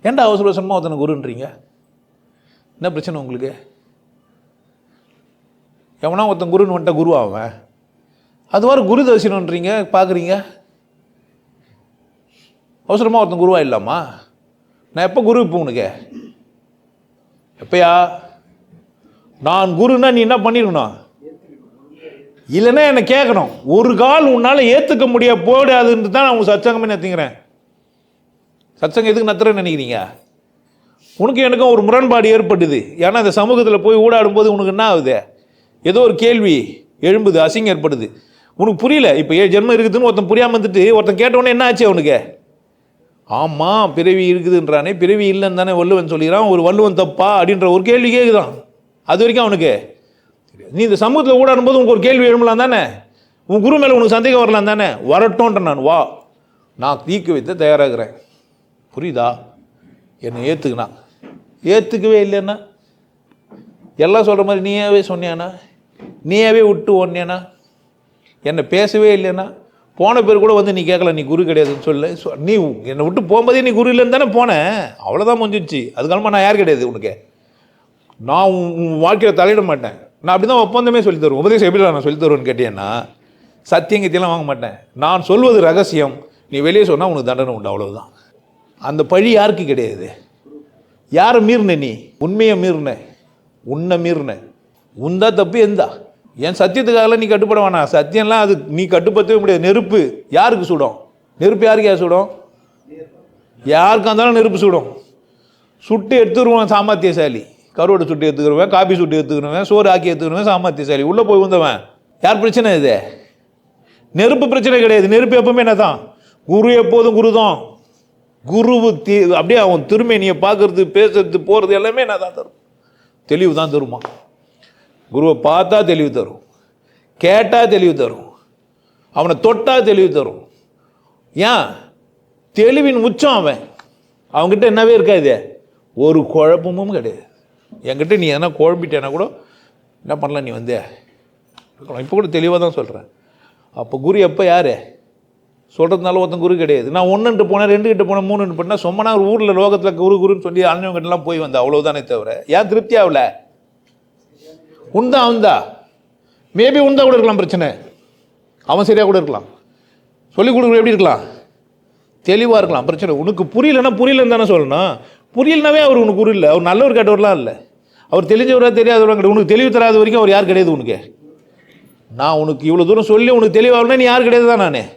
ஏன்டா அவசர அவசரமாக ஒருத்தனை குருன்றீங்க? என்ன பிரச்சனை உங்களுக்கு? எவனா ஒருத்தன் குருன்னு வந்துட்டா குருவாவன்? அது மாதிரி குரு தரிசனன்றீங்க, பார்க்குறீங்க. அவசரமாக ஒருத்தன் குருவா இல்லாமா? நான் எப்போ குரு? இப்போ உனக்கு எப்பயா நான் குருன்னா நீ என்ன பண்ணிருக்கணும்? இல்லைன்னா என்னை கேட்கணும். ஒரு கால் உன்னால் ஏற்றுக்க முடிய போடாதுன்னு தான் நான் உங்கள் சத்சங்கமே நத்திங்கிறேன். சத்சங்கம் எதுக்கு நத்துறேன்னு நினைக்கிறீங்க? உனக்கு எனக்கும் ஒரு முரண்பாடு ஏற்படுது. ஏன்னா இந்த சமூகத்தில் போய் ஊடாடும் போது உனக்கு என்ன ஆகுது? ஏதோ ஒரு கேள்வி எழும்புது, அசிங்கம் ஏற்படுது. உனக்கு புரியல. இப்போ 7 ஜென்மம் இருக்குதுன்னு ஒருத்தன் புரியாமல் வந்துட்டு ஒருத்தன் கேட்டவுடனே என்ன ஆச்சு அவனுக்கு? ஆமாம் பிறவி இருக்குதுன்றானே, பிறவி இல்லைன்னு தானே வள்ளுவன் சொல்லிக்கிறான். ஒரு வள்ளுவன் தப்பா அப்படின்ற ஒரு கேள்வி கேட்குதான். அது வரைக்கும் அவனுக்கு நீ இந்த சமூகத்தில் ஊடாடும் போது உனக்கு ஒரு கேள்வி எழும்பலாம் தானே? உன் குரு மேலே உனக்கு சந்தேகம் வரலாம் தானே? வரட்டோன்ற நான் வா, நான் தீர்க்க வைத்த தயாராகிறேன். புரியுதா? என்னை ஏற்றுக்குனா. ஏற்றுக்கவே இல்லைன்னா எல்லாம் சொல்கிற மாதிரி நீயாவே சொன்னியானா, நீயாவே விட்டு ஓடனியானா, என்னை பேசவே இல்லைன்னா, போன பேர் கூட வந்து நீ கேட்கல நீ குரு கிடையாதுன்னு சொல்ல. நீ என்னை விட்டு போகும்போதே நீ குரு இல்லைன்னு தானே போனேன். அவ்வளோதான் முடிஞ்சிச்சு. அதுக்காலமாக நான் யார் கிடையாது உனக்கு. நான் உன் வாழ்க்கையில் தலையிட மாட்டேன். நான் அப்படி தான் ஒப்பந்தமே சொல்லி தருவேன். உபதேசம் எப்படி நான் சொல்லி தருவேன்னு கேட்டேன்னா, சத்தியங்கத்தியெல்லாம் வாங்க மாட்டேன். நான் சொல்வது ரகசியம், நீ வெளியே சொன்னால் உனக்கு தண்டனை உண்டு, அவ்வளவுதான். அந்த பழி யாருக்கு கிடையாது. யாரை மீறின? நீ உண்மையை மீறின, உன்னை மீறின. உந்தா தப்பு எந்தா? என் சத்தியத்துக்காகலாம் நீ கட்டுப்பட வேணாம். சத்தியம்லாம் அது நீ கட்டுப்படுத்தவே முடியாது. நெருப்பு யாருக்கு சுடும்? நெருப்பு யாருக்கு யார் சுடும்? யாருக்கா இருந்தாலும் நெருப்பு சுடும். சுட்டு எடுத்துருவான் சாமர்த்தியசாலி. கருவாடு சுட்டு எடுத்துக்கிறவன், காபி சுட்டு எடுத்துக்கிறவன், சோறு ஆக்கி எடுத்துக்கிறவன் சாமர்த்தியசாலி. உள்ளே போய் வந்தவன் யார் பிரச்சனை? இது நெருப்பு பிரச்சனை கிடையாது. நெருப்பு எப்பவுமே என்ன தான்? குரு எப்போதும் குரு தான். குருவு அப்படியே அவன் திருமேனியை பார்க்கறது, பேசுறது, போகிறது எல்லாமே என்ன தான் தரும்? தெளிவு தான் தருமா? குருவை பார்த்தா தெளிவு தரும், கேட்டால் தெளிவு தரும், அவனை தொட்டா தெளிவு தரும். ஏன்? தெளிவின் உச்சம் அவன். அவங்ககிட்ட என்னவே இருக்காது, ஒரு குழப்பமும் கிடையாது. என்கிட்ட நீ எதனா குழம்பிட்டேன்னா கூட என்ன பண்ணலாம், நீ வந்து இப்போ கூட தெளிவாக தான் சொல்கிறேன். அப்போ குரு எப்போ யார் சொல்கிறதுனால ஒருத்தன் குரு கிடையாது. நான் 1 போனேன், 2 போனேன், 3 போனேன் சொன்னா ஒரு ஊரில் லோகத்தில் குருன்னு சொல்லி அண்ணவங்கிட்டலாம் போய் வந்தேன், அவ்வளோதானே தவிர ஏன் திருப்தி ஆகல? உண்டா அவன்தா மேபி உண்டா கூட இருக்கலாம் பிரச்சனை. அவன் சரியாக கூட இருக்கலாம், சொல்லிக் கொடுக்குற எப்படி இருக்கலாம், தெளிவாக இருக்கலாம். பிரச்சனை உனக்கு புரியலன்னா புரியலன்னு தானே சொல்லணும். புரியலனாவே அவர் உனக்கு குரு இல்லை. அவர் நல்லவர் கேட்டவர்லாம் இல்லை. அவர் தெளிஞ்சவராக தெரியாதவராக கிடையாது. உனக்கு தெளிவு தராத வரைக்கும் அவர் யார் கிடையாது உனக்கு. நான் உனக்கு இவ்வளோ தூரம் சொல்லி உனக்கு தெளிவாகனா நீ யார் கிடையாது தான். நான்